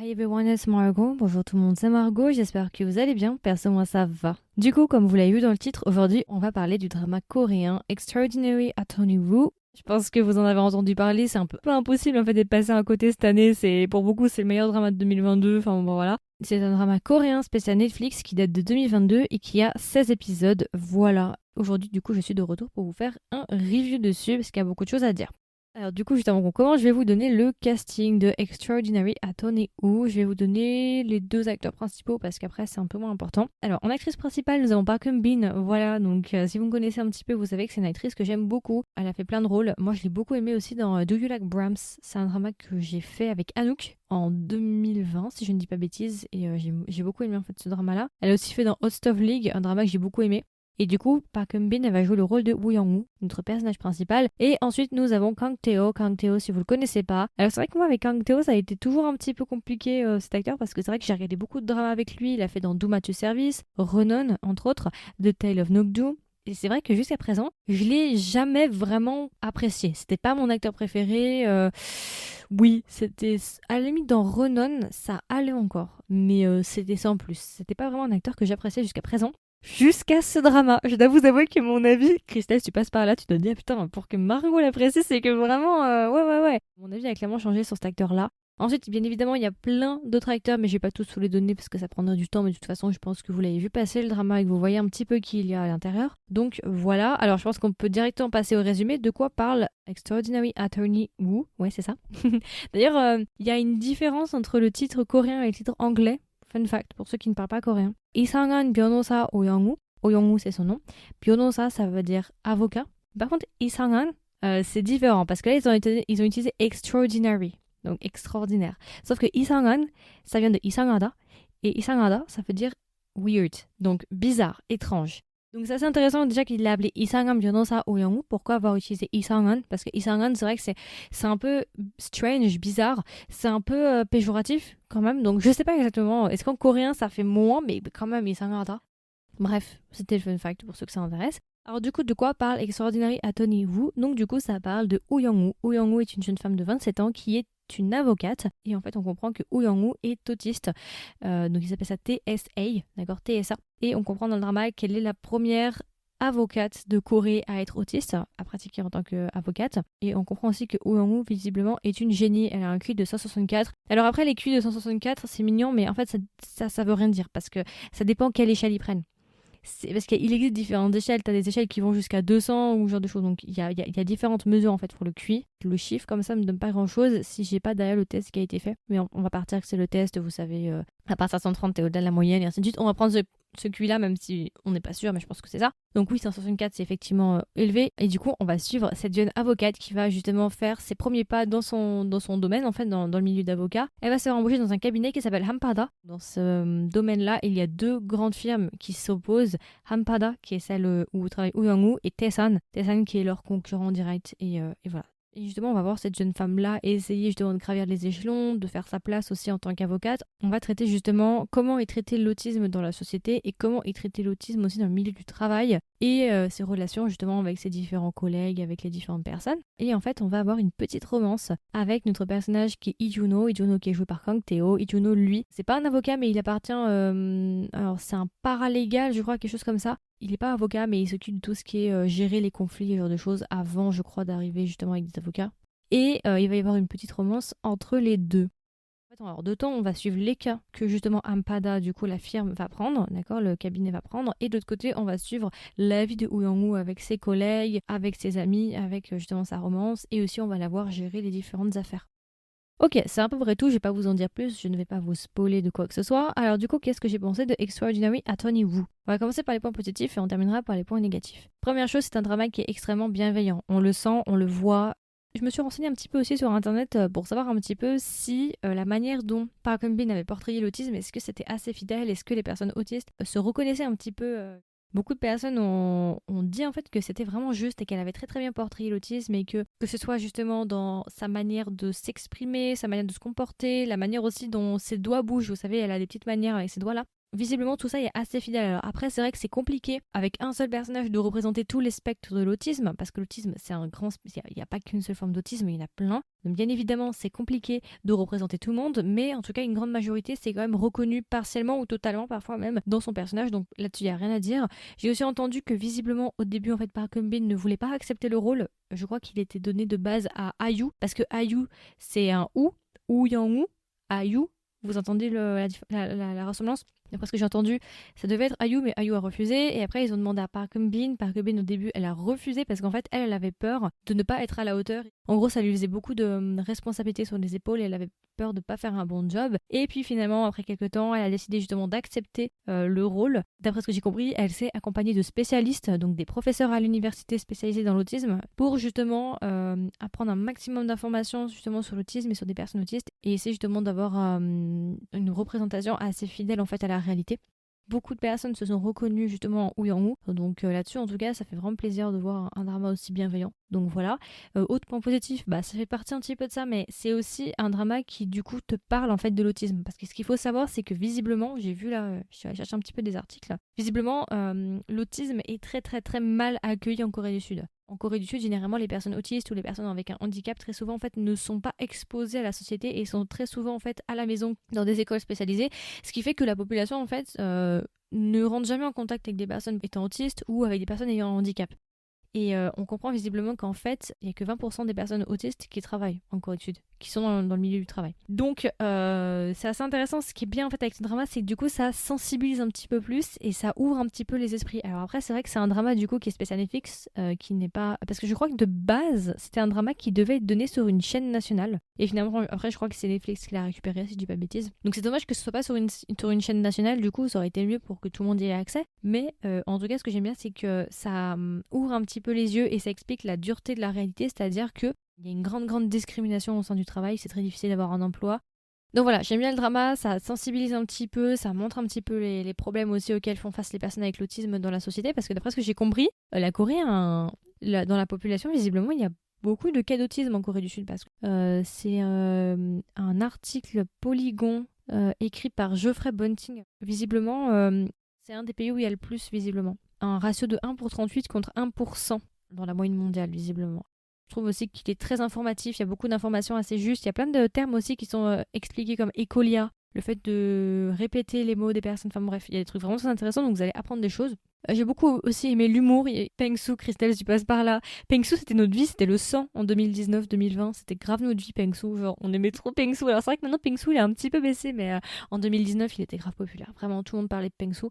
Hi everyone, it's Margot. Bonjour tout le monde, c'est Margot. J'espère que vous allez bien. Perso, moi ça va. Du coup, comme vous l'avez vu dans le titre, aujourd'hui, on va parler du drama coréen Extraordinary Attorney Woo. Je pense que vous en avez entendu parler. C'est un peu impossible en fait d'être passé à côté cette année. Pour beaucoup, c'est le meilleur drama de 2022. Enfin bon, voilà. C'est un drama coréen spécial Netflix qui date de 2022 et qui a 16 épisodes. Voilà. Aujourd'hui, du coup, je suis de retour pour vous faire un review dessus parce qu'il y a beaucoup de choses à dire. Alors du coup, juste avant qu'on commence, je vais vous donner le casting de Extraordinary Attorney Woo. Je vais vous donner les deux acteurs principaux parce qu'après c'est un peu moins important. Alors en actrice principale, nous avons Park Eun-bin. Voilà, donc si vous me connaissez un petit peu, vous savez que c'est une actrice que j'aime beaucoup. Elle a fait plein de rôles. Moi, je l'ai beaucoup aimée aussi dans Do You Like Brahms. C'est un drama que j'ai fait avec Anouk en 2020, si je ne dis pas bêtises. Et j'ai beaucoup aimé en fait ce drama-là. Elle a aussi fait dans Hot Stuff League, un drama que j'ai beaucoup aimé. Et du coup, Park Eun-bin, elle va jouer le rôle de Woo Young-woo, notre personnage principal. Et ensuite, nous avons Kang Tae-ho. Kang Tae-ho, si vous le connaissez pas. Alors, c'est vrai que moi, avec Kang Tae-ho, ça a été toujours un petit peu compliqué, cet acteur, parce que c'est vrai que j'ai regardé beaucoup de dramas avec lui. Il a fait dans Doom at Your Service, Renon, entre autres, The Tale of Nokdu. Et c'est vrai que jusqu'à présent, je l'ai jamais vraiment apprécié. C'était pas mon acteur préféré. Oui, c'était à la limite dans Renon, ça allait encore, mais c'était sans plus. C'était pas vraiment un acteur que j'appréciais jusqu'à présent. Jusqu'à ce drama. Je dois vous avouer que mon avis, Christelle, tu passes par là, tu te dis, ah putain, pour que Margot l'apprécie, c'est que vraiment, ouais. Mon avis a clairement changé sur cet acteur-là. Ensuite, bien évidemment, il y a plein d'autres acteurs, mais je vais pas tous vous les donner parce que ça prendrait du temps, mais de toute façon, je pense que vous l'avez vu passer le drama et que vous voyez un petit peu qui il y a à l'intérieur. Donc voilà, alors je pense qu'on peut directement passer au résumé de quoi parle Extraordinary Attorney Woo. Ouais, c'est ça. D'ailleurs, il y a une différence entre le titre coréen et le titre anglais. Fun fact, pour ceux qui ne parlent pas coréen. 이상한 변호사 오영우. 오영우, c'est son nom. 변호사, ça veut dire avocat. Par contre, 이상한, c'est différent parce que là, ils ont utilisé extraordinary, donc extraordinaire. Sauf que 이상한, ça vient de 이상하다. Et 이상하다, ça veut dire weird, donc bizarre, étrange. Donc c'est assez intéressant déjà qu'il l'a appelé 이상한 변호사 오영우. Pourquoi avoir utilisé 이상한? Parce que 이상한, c'est vrai que c'est un peu strange, bizarre. C'est un peu péjoratif quand même. Donc je sais pas exactement. Est-ce qu'en coréen ça fait moins? Mais quand même 이상하다. Bref, c'était le fun fact pour ceux que ça intéresse. Alors du coup, de quoi parle Extraordinary Attorney Woo? Donc du coup, ça parle de Woo Young-woo. Woo Young-woo est une jeune femme de 27 ans qui est une avocate. Et en fait, on comprend que Woo Young-woo est autiste. Donc il s'appelle ça TSA, d'accord, TSA. Et on comprend dans le drama qu'elle est la première avocate de Corée à être autiste, à pratiquer en tant qu'avocate. Et on comprend aussi que Woo Young-woo, visiblement, est une génie. Elle a un QI de 164. Alors après, les QI de 164, c'est mignon, mais en fait, ça veut rien dire parce que ça dépend quelle échelle ils prennent. C'est parce qu'il existe différentes échelles. Tu as des échelles qui vont jusqu'à 200 ou ce genre de choses. Donc il y a différentes mesures en fait pour le QI. Le chiffre comme ça me donne pas grand chose si j'ai pas derrière le test qui a été fait. Mais on va partir que c'est le test, vous savez, à partir de 130, t'es au-delà de la moyenne et ainsi de suite. On va prendre ce QI-là, même si on n'est pas sûr, mais je pense que c'est ça. Donc oui, 164, c'est effectivement élevé. Et du coup, on va suivre cette jeune avocate qui va justement faire ses premiers pas dans son domaine, en fait, dans le milieu d'avocat. Elle va se faire embaucher dans un cabinet qui s'appelle Hampada. Dans ce domaine-là, il y a deux grandes firmes qui s'opposent. Hampada, qui est celle où travaille Woo Young-woo, et Taesan. Taesan qui est leur concurrent direct. Et voilà. Et justement, on va voir cette jeune femme-là essayer justement de gravir les échelons, de faire sa place aussi en tant qu'avocate. On va traiter justement comment est traité l'autisme dans la société et comment est traité l'autisme aussi dans le milieu du travail et ses relations justement avec ses différents collègues, avec les différentes personnes. Et en fait, on va avoir une petite romance avec notre personnage qui est Lee Juno qui est joué par Kang Tae-ho. Lee Juno, lui, c'est pas un avocat, mais il appartient... alors, c'est un paralégal, je crois, quelque chose comme ça. Il n'est pas avocat, mais il s'occupe de tout ce qui est gérer les conflits, ce genre de choses, avant, je crois, d'arriver justement avec des avocats. Et il va y avoir une petite romance entre les deux. En fait, alors, de temps, on va suivre les cas que justement Ampada, du coup, la firme va prendre, d'accord, le cabinet va prendre. Et de l'autre côté, on va suivre la vie de Woo Young-woo avec ses collègues, avec ses amis, avec justement sa romance. Et aussi, on va la voir gérer les différentes affaires. Ok, c'est à peu près tout, je vais pas vous en dire plus, je ne vais pas vous spoiler de quoi que ce soit. Alors du coup, qu'est-ce que j'ai pensé de Extraordinary Attorney Woo? On va commencer par les points positifs et on terminera par les points négatifs. Première chose, c'est un drama qui est extrêmement bienveillant. On le sent, on le voit. Je me suis renseignée un petit peu aussi sur internet pour savoir un petit peu si la manière dont Park Eun-bin avait portrayé l'autisme, est-ce que c'était assez fidèle, est-ce que les personnes autistes se reconnaissaient un petit peu. Beaucoup de personnes ont dit en fait que c'était vraiment juste et qu'elle avait très très bien portrayé l'autisme et que ce soit justement dans sa manière de s'exprimer, sa manière de se comporter, la manière aussi dont ses doigts bougent. Vous savez, elle a des petites manières avec ses doigts là. Visiblement, tout ça est assez fidèle. Alors après, c'est vrai que c'est compliqué avec un seul personnage de représenter tous les spectres de l'autisme, parce que l'autisme, c'est un grand... Il n'y a pas qu'une seule forme d'autisme, il y en a plein. Donc bien évidemment, c'est compliqué de représenter tout le monde, mais en tout cas, une grande majorité, c'est quand même reconnu partiellement ou totalement, parfois même, dans son personnage. Donc là-dessus, il n'y a rien à dire. J'ai aussi entendu que visiblement, au début, en fait, Park Eun-bin ne voulait pas accepter le rôle. Je crois qu'il était donné de base à IU, parce que IU, c'est un ou yang-woo, IU. Vous entendez la ressemblance? D'après ce que j'ai entendu, ça devait être Ayu, mais Ayu a refusé. Et après, ils ont demandé à Park Eun-bin. Park Eun-bin, au début, elle a refusé parce qu'en fait, elle avait peur de ne pas être à la hauteur. En gros, ça lui faisait beaucoup de responsabilités sur les épaules et elle avait peur de ne pas faire un bon job. Et puis finalement, après quelques temps, elle a décidé justement d'accepter le rôle. D'après ce que j'ai compris, elle s'est accompagnée de spécialistes, donc des professeurs à l'université spécialisés dans l'autisme, pour justement apprendre un maximum d'informations justement sur l'autisme et sur des personnes autistes et essayer justement d'avoir une représentation assez fidèle en fait à la réalité. Beaucoup de personnes se sont reconnues justement en Ou Yang-woo, donc là-dessus en tout cas ça fait vraiment plaisir de voir un drama aussi bienveillant. Donc voilà. Autre point positif, ça fait partie un petit peu de ça, mais c'est aussi un drama qui du coup te parle en fait de l'autisme, parce que ce qu'il faut savoir c'est que visiblement, j'ai vu là, je suis allée chercher un petit peu des articles, visiblement l'autisme est très très très mal accueilli en Corée du Sud. En Corée du Sud, généralement, les personnes autistes ou les personnes avec un handicap, très souvent, en fait, ne sont pas exposées à la société et sont très souvent, en fait, à la maison, dans des écoles spécialisées. Ce qui fait que la population, en fait, ne rentre jamais en contact avec des personnes étant autistes ou avec des personnes ayant un handicap. Et on comprend visiblement qu'en fait, il n'y a que 20% des personnes autistes qui travaillent en Corée du Sud, qui sont dans le milieu du travail. Donc, c'est assez intéressant. Ce qui est bien en fait avec ce drama, c'est que du coup, ça sensibilise un petit peu plus et ça ouvre un petit peu les esprits. Alors après, c'est vrai que c'est un drama du coup qui est spécial Netflix, qui n'est pas... Parce que je crois que de base, c'était un drama qui devait être donné sur une chaîne nationale. Et finalement, après, je crois que c'est Netflix qui l'a récupéré, si je dis pas de bêtises. Donc c'est dommage que ce soit pas sur une chaîne nationale, du coup, ça aurait été mieux pour que tout le monde y ait accès. Mais en tout cas, ce que j'aime bien, c'est que ça ouvre un petit peu les yeux et ça explique la dureté de la réalité, c'est-à-dire que il y a une grande discrimination au sein du travail, c'est très difficile d'avoir un emploi. Donc voilà, j'aime bien le drama, ça sensibilise un petit peu, ça montre un petit peu les problèmes aussi auxquels font face les personnes avec l'autisme dans la société, parce que d'après ce que j'ai compris, la Corée, dans la population, visiblement, il y a beaucoup de cas d'autisme en Corée du Sud, parce que c'est un article Polygon écrit par Geoffrey Bunting. Visiblement, c'est un des pays où il y a le plus, visiblement. Un ratio de 1 pour 38 contre 1% dans la moyenne mondiale, visiblement. Je trouve aussi qu'il est très informatif, il y a beaucoup d'informations assez justes. Il y a plein de termes aussi qui sont expliqués comme écolia, le fait de répéter les mots des personnes. Enfin bref, il y a des trucs vraiment très intéressants, donc vous allez apprendre des choses. J'ai beaucoup aussi aimé l'humour. Pengsu, Christelle, tu passes par là. Pengsu, c'était notre vie, c'était le sang en 2019-2020. C'était grave notre vie, Pengsu. Genre, on aimait trop Pengsu. Alors c'est vrai que maintenant, Pengsu, il a un petit peu baissé, mais en 2019, il était grave populaire. Vraiment, tout le monde parlait de Pengsu.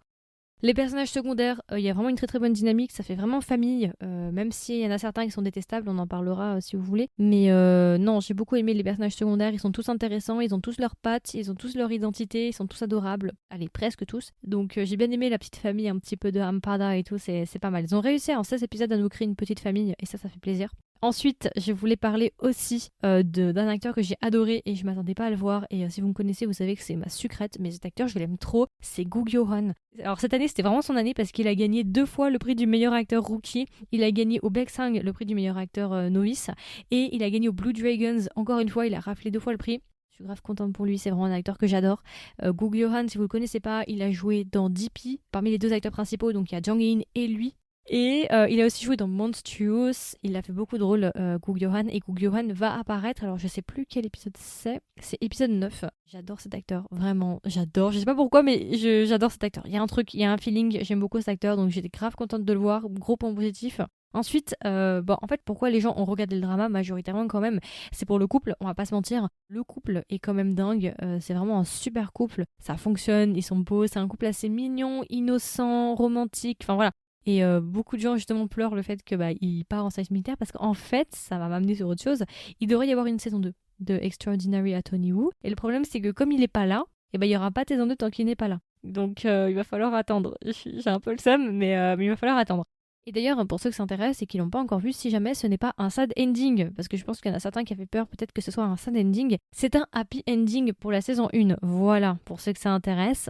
Les personnages secondaires, il y a vraiment une très bonne dynamique, ça fait vraiment famille, même s'il y en a certains qui sont détestables, on en parlera si vous voulez. Mais non, j'ai beaucoup aimé les personnages secondaires, ils sont tous intéressants, ils ont tous leurs pattes, ils ont tous leur identité, ils sont tous adorables. Allez, presque tous. Donc j'ai bien aimé la petite famille, un petit peu de Hampada et tout, c'est pas mal. Ils ont réussi en 16 épisodes à nous créer une petite famille, et ça fait plaisir. Ensuite, je voulais parler aussi d'un acteur que j'ai adoré et je m'attendais pas à le voir. Et si vous me connaissez, vous savez que c'est ma sucrète, mais cet acteur, je l'aime trop. C'est Gu Gyo-hwan. Alors cette année, c'était vraiment son année parce qu'il a gagné 2 fois le prix du meilleur acteur rookie. Il a gagné au Baeksang le prix du meilleur acteur novice. Et il a gagné au Blue Dragons. Encore une fois, il a raflé 2 fois le prix. Je suis grave contente pour lui, c'est vraiment un acteur que j'adore. Gu Gyo-hwan, si vous le connaissez pas, il a joué dans DP. Parmi les 2 acteurs principaux, donc il y a Jang In et lui. Et il a aussi joué dans Monstrous, il a fait beaucoup de rôles, Gu Gyo-hwan, et Gu Gyo-hwan va apparaître, alors je sais plus quel épisode c'est épisode 9. J'adore cet acteur, vraiment, j'adore, je sais pas pourquoi, mais j'adore cet acteur. Il y a un truc, il y a un feeling, j'aime beaucoup cet acteur, donc j'étais grave contente de le voir, gros point positif. Ensuite, en fait, pourquoi les gens ont regardé le drama majoritairement quand même, c'est pour le couple, on va pas se mentir, le couple est quand même dingue, c'est vraiment un super couple, ça fonctionne, ils sont beaux, c'est un couple assez mignon, innocent, romantique, enfin voilà. Et beaucoup de gens justement pleurent le fait que il part en service militaire parce qu'en fait, ça va m'amener sur autre chose. Il devrait y avoir une saison 2 de Extraordinary Attorney Woo. Et le problème, c'est que comme il est pas là, il y aura pas de saison 2 tant qu'il n'est pas là. Donc il va falloir attendre. J'ai un peu le seum, mais il va falloir attendre. Et d'ailleurs, pour ceux qui s'intéressent et qui l'ont pas encore vu, si jamais ce n'est pas un sad ending, parce que je pense qu'il y en a certains qui avaient peur peut-être que ce soit un sad ending, c'est un happy ending pour la saison 1. Voilà, pour ceux que ça intéresse.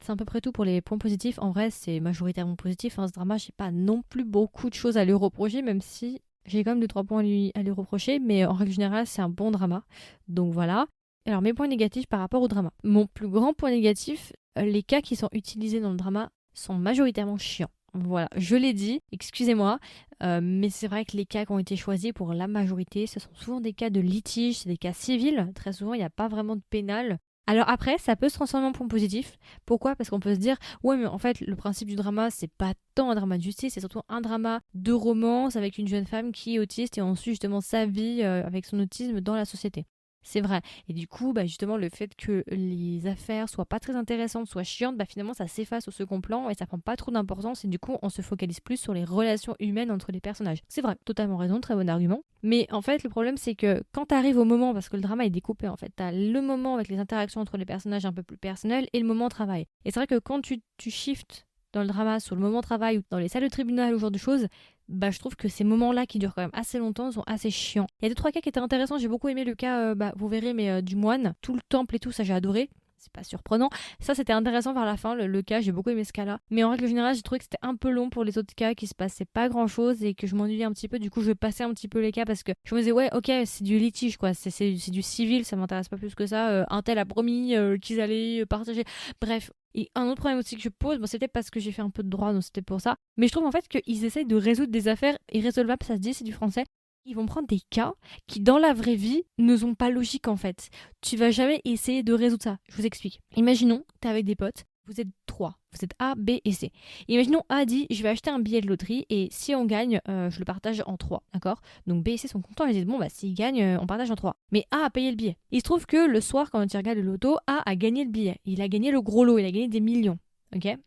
C'est à peu près tout pour les points positifs. En vrai, c'est majoritairement positif. Ce drama, j'ai pas non plus beaucoup de choses à lui reprocher, même si j'ai quand même 2-3 points à lui reprocher. Mais en règle générale, c'est un bon drama. Donc voilà. Alors, mes points négatifs par rapport au drama. Mon plus grand point négatif, les cas qui sont utilisés dans le drama sont majoritairement chiants. Voilà, je l'ai dit, excusez-moi, mais c'est vrai que les cas qui ont été choisis pour la majorité, ce sont souvent des cas de litige, c'est des cas civils. Très souvent, il n'y a pas vraiment de pénal. Alors après, ça peut se transformer en point positif. Pourquoi? Parce qu'on peut se dire, ouais, mais en fait, le principe du drama, c'est pas tant un drama de justice, c'est surtout un drama de romance avec une jeune femme qui est autiste et on suit justement sa vie avec son autisme dans la société. C'est vrai. Et du coup, justement, le fait que les affaires soient pas très intéressantes, soient chiantes, finalement, ça s'efface au second plan et ça prend pas trop d'importance. Et du coup, on se focalise plus sur les relations humaines entre les personnages. C'est vrai, totalement raison, très bon argument. Mais en fait, le problème, c'est que quand t'arrives au moment, parce que le drama est découpé, en fait, t'as le moment avec les interactions entre les personnages un peu plus personnelles et le moment travail. Et c'est vrai que quand tu shifts dans le drama sur le moment travail ou dans les salles de tribunal ou ce genre de choses, je trouve que ces moments-là qui durent quand même assez longtemps sont assez chiants. Il y a deux trois cas qui étaient intéressants, j'ai beaucoup aimé le cas, vous verrez, mais du moine, tout le temple et tout, ça j'ai adoré. C'est pas surprenant. Ça, c'était intéressant vers la fin, le cas, j'ai beaucoup aimé ce cas-là. Mais en règle générale, j'ai trouvé que c'était un peu long pour les autres cas, qu'il se passait pas grand-chose et que je m'ennuyais un petit peu. Du coup, je passais un petit peu les cas parce que je me disais, ouais, ok, c'est du litige, quoi. C'est du civil, ça m'intéresse pas plus que ça. Un tel a promis qu'ils allaient partager. Bref. Et un autre problème aussi que je pose, c'était parce que j'ai fait un peu de droit, donc c'était pour ça. Mais je trouve en fait qu'ils essayent de résoudre des affaires irrésolvables, ça se dit, c'est du français. Ils vont prendre des cas qui, dans la vraie vie, ne sont pas logiques en fait. Tu vas jamais essayer de résoudre ça. Je vous explique. Imaginons, t'es avec des potes, vous êtes trois, vous êtes A, B et C. Imaginons A dit, je vais acheter un billet de loterie et si on gagne, je le partage en trois, d'accord? Donc B et C sont contents, ils disent, bon, s'ils gagnent, on partage en trois. Mais A a payé le billet. Il se trouve que le soir, quand tu regardes le loto, A a gagné le billet. Il a gagné le gros lot, il a gagné des millions, ok?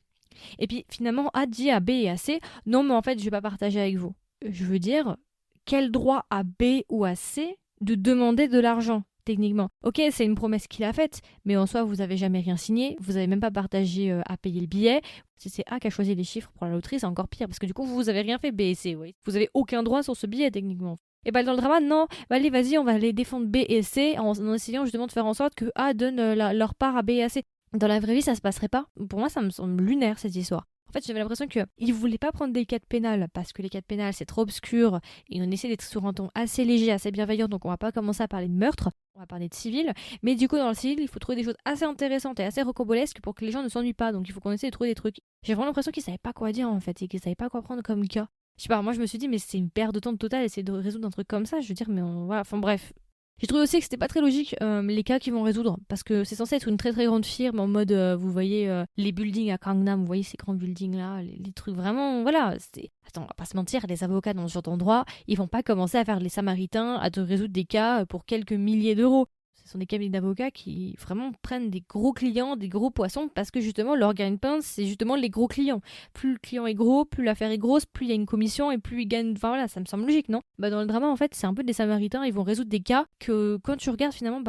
Et puis finalement, A dit à B et à C, non, mais en fait, je vais pas partager avec vous. Je veux dire, quel droit a B ou à C de demander de l'argent, techniquement? Ok, c'est une promesse qu'il a faite, mais en soi, vous avez jamais rien signé, vous avez même pas partagé à payer le billet. Si c'est A qui a choisi les chiffres pour la loterie, c'est encore pire, parce que du coup, vous avez rien fait, B et C, oui. Vous avez aucun droit sur ce billet, techniquement. Et dans le drama, non, allez, vas-y, on va aller défendre B et C en essayant justement de faire en sorte que A donne leur part à B et à C. Dans la vraie vie, ça se passerait pas. Pour moi, ça me semble lunaire, cette histoire. En fait, j'avais l'impression qu'ils voulaient pas prendre des cas de pénal parce que les cas de pénal, c'est trop obscur et on essaie d'être sur un ton assez léger, assez bienveillant, donc on va pas commencer à parler de meurtre, on va parler de civil. Mais du coup, dans le civil, il faut trouver des choses assez intéressantes et assez rocambolesques pour que les gens ne s'ennuient pas, donc il faut qu'on essaie de trouver des trucs. J'ai vraiment l'impression qu'ils savaient pas quoi dire en fait et qu'ils savaient pas quoi prendre comme cas. Je sais pas, moi je me suis dit, mais c'est une perte de temps totale essayer de résoudre un truc comme ça. Je veux dire, mais voilà, enfin bref. J'ai trouvé aussi que c'était pas très logique les cas qu'ils vont résoudre parce que c'est censé être une très très grande firme en mode vous voyez les buildings à Gangnam, vous voyez ces grands buildings là, les trucs vraiment voilà, c'est attends, on va pas se mentir, les avocats dans ce genre d'endroit, ils vont pas commencer à faire les samaritains à te résoudre des cas pour quelques milliers d'euros. Ce sont des cabinets d'avocats qui vraiment prennent des gros clients, des gros poissons, parce que justement, leur gagne-pain, c'est justement les gros clients. Plus le client est gros, plus l'affaire est grosse, plus il y a une commission et plus il gagne. Enfin voilà, ça me semble logique, non? Dans le drama, en fait, c'est un peu des samaritains, ils vont résoudre des cas que quand tu regardes finalement,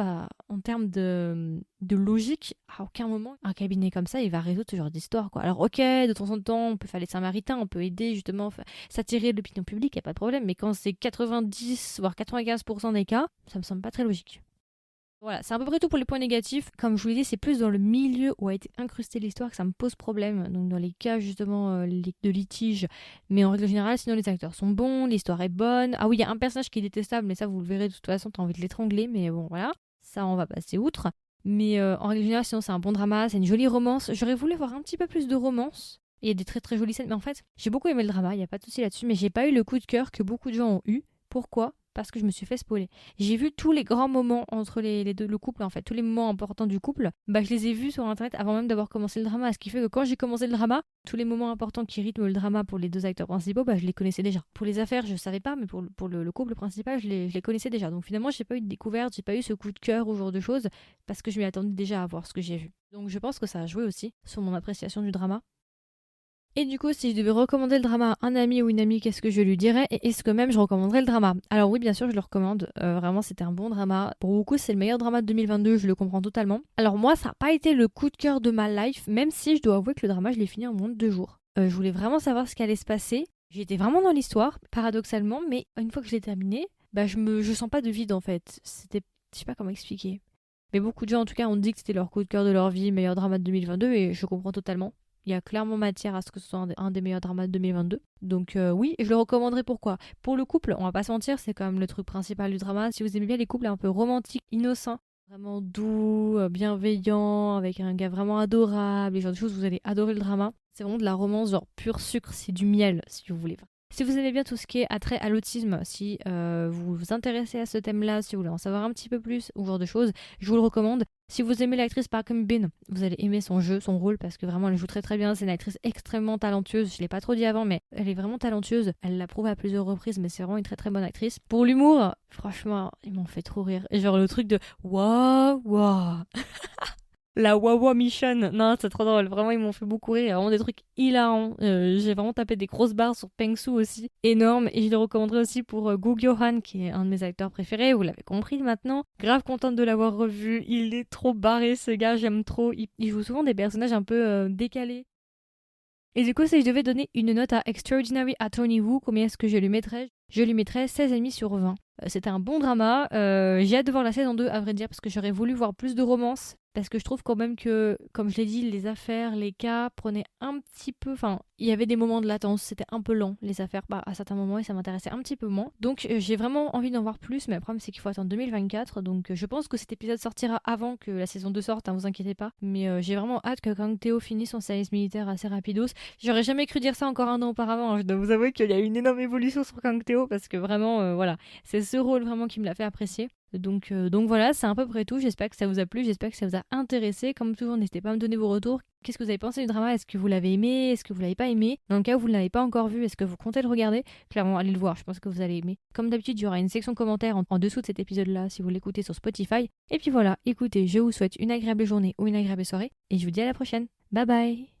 en termes de logique, à aucun moment, un cabinet comme ça, il va résoudre ce genre d'histoire, quoi. Alors, ok, de temps en temps, on peut faire les samaritains, on peut aider justement, s'attirer l'opinion publique, y a pas de problème, mais quand c'est 90 voire 95% des cas, ça me semble pas très logique. Voilà, c'est à peu près tout pour les points négatifs. Comme je vous l'ai dit, c'est plus dans le milieu où a été incrustée l'histoire que ça me pose problème. Donc dans les cas justement de litige. Mais en règle générale, sinon les acteurs sont bons, l'histoire est bonne. Ah oui, il y a un personnage qui est détestable, mais ça vous le verrez de toute façon, t'as envie de l'étrangler. Mais bon, voilà, ça on va passer outre. Mais en règle générale, sinon c'est un bon drama, c'est une jolie romance. J'aurais voulu voir un petit peu plus de romance. Il y a des très très jolies scènes, mais en fait, j'ai beaucoup aimé le drama, il n'y a pas de souci là-dessus, mais j'ai pas eu le coup de cœur que beaucoup de gens ont eu. Pourquoi? Parce que je me suis fait spoiler. J'ai vu tous les grands moments entre les deux, le couple, en fait, tous les moments importants du couple, je les ai vus sur internet avant même d'avoir commencé le drama. Ce qui fait que quand j'ai commencé le drama, tous les moments importants qui rythment le drama pour les deux acteurs principaux, je les connaissais déjà. Pour les affaires, je savais pas, mais pour le couple principal, je les connaissais déjà. Donc finalement, j'ai pas eu de découverte, j'ai pas eu ce coup de cœur ou ce genre de choses, parce que je m'y attendais déjà à voir ce que j'ai vu. Donc je pense que ça a joué aussi sur mon appréciation du drama. Et du coup, si je devais recommander le drama à un ami ou une amie, qu'est-ce que je lui dirais? Et est-ce que même je recommanderais le drama? Alors oui, bien sûr, je le recommande. Vraiment, c'était un bon drama. Pour beaucoup, c'est le meilleur drama de 2022, je le comprends totalement. Alors moi, ça n'a pas été le coup de cœur de ma life, même si je dois avouer que le drama, je l'ai fini en moins de 2 jours. Je voulais vraiment savoir ce qui allait se passer. J'étais vraiment dans l'histoire, paradoxalement, mais une fois que je l'ai terminé, je sens pas de vide en fait. C'était, je sais pas comment expliquer. Mais beaucoup de gens, en tout cas, ont dit que c'était leur coup de cœur de leur vie, meilleur drama de 2022, et je comprends totalement. Il y a clairement matière à ce que ce soit un des meilleurs dramas de 2022. Donc oui, je le recommanderais. Pourquoi? Pour le couple, on va pas se mentir, c'est quand même le truc principal du drama. Si vous aimez bien les couples un peu romantiques, innocents, Vraiment doux, bienveillant, avec un gars vraiment adorable, les genres de choses, vous allez adorer le drama. C'est vraiment de la romance, genre pur sucre, c'est du miel, si vous voulez. Si vous aimez bien tout ce qui est attrait à l'autisme, si vous vous intéressez à ce thème-là, si vous voulez en savoir un petit peu plus, ou ce genre de choses, je vous le recommande. Si vous aimez l'actrice Park Eun-bin, vous allez aimer son jeu, son rôle, parce que vraiment elle joue très très bien. C'est une actrice extrêmement talentueuse. Je l'ai pas trop dit avant, mais elle est vraiment talentueuse. Elle l'a prouvé à plusieurs reprises, mais c'est vraiment une très très bonne actrice. Pour l'humour, franchement, ils m'ont fait trop rire. Et genre le truc de waouh waouh. La Wawa Mission, non, c'est trop drôle. Vraiment, ils m'ont fait beaucoup rire. Il y a vraiment des trucs hilarants. J'ai vraiment tapé des grosses barres sur Pengsu aussi. Énorme. Et je le recommanderais aussi pour Gu Gyo-han, qui est un de mes acteurs préférés. Vous l'avez compris maintenant. Grave contente de l'avoir revu. Il est trop barré, ce gars. J'aime trop. Il joue souvent des personnages un peu décalés. Et du coup, si je devais donner une note à Extraordinary Attorney Woo, combien est-ce que je lui mettrais? Je lui mettrais 16,5 sur 20. C'était un bon drama. J'ai hâte de voir la saison 2, à vrai dire, parce que j'aurais voulu voir plus de romance. Parce que je trouve quand même que, comme je l'ai dit, les affaires, les cas prenaient un petit peu. Enfin, il y avait des moments de latence, c'était un peu lent, les affaires, à certains moments, et ça m'intéressait un petit peu moins. Donc, j'ai vraiment envie d'en voir plus, mais le problème, c'est qu'il faut attendre 2024. Donc, je pense que cet épisode sortira avant que la saison 2 sorte, hein, vous inquiétez pas. Mais j'ai vraiment hâte que Kang Teo finisse son service militaire assez rapidos. J'aurais jamais cru dire ça encore un an auparavant, hein. Je dois vous avouer qu'il y a eu une énorme évolution sur Kang Teo, parce que vraiment, voilà, c'est ce rôle vraiment qui me l'a fait apprécier. Donc voilà, c'est à peu près tout. J'espère que ça vous a plu, j'espère que ça vous a intéressé. Comme toujours, n'hésitez pas à me donner vos retours. Qu'est-ce que vous avez pensé du drama? Est-ce que vous l'avez aimé? Est-ce que vous l'avez pas aimé? Dans le cas où vous ne l'avez pas encore vu, est-ce que vous comptez le regarder? Clairement, allez le voir, je pense que vous allez aimer. Comme d'habitude, il y aura une section commentaires en dessous de cet épisode-là si vous l'écoutez sur Spotify. Et puis voilà, écoutez, je vous souhaite une agréable journée ou une agréable soirée et je vous dis à la prochaine. Bye bye!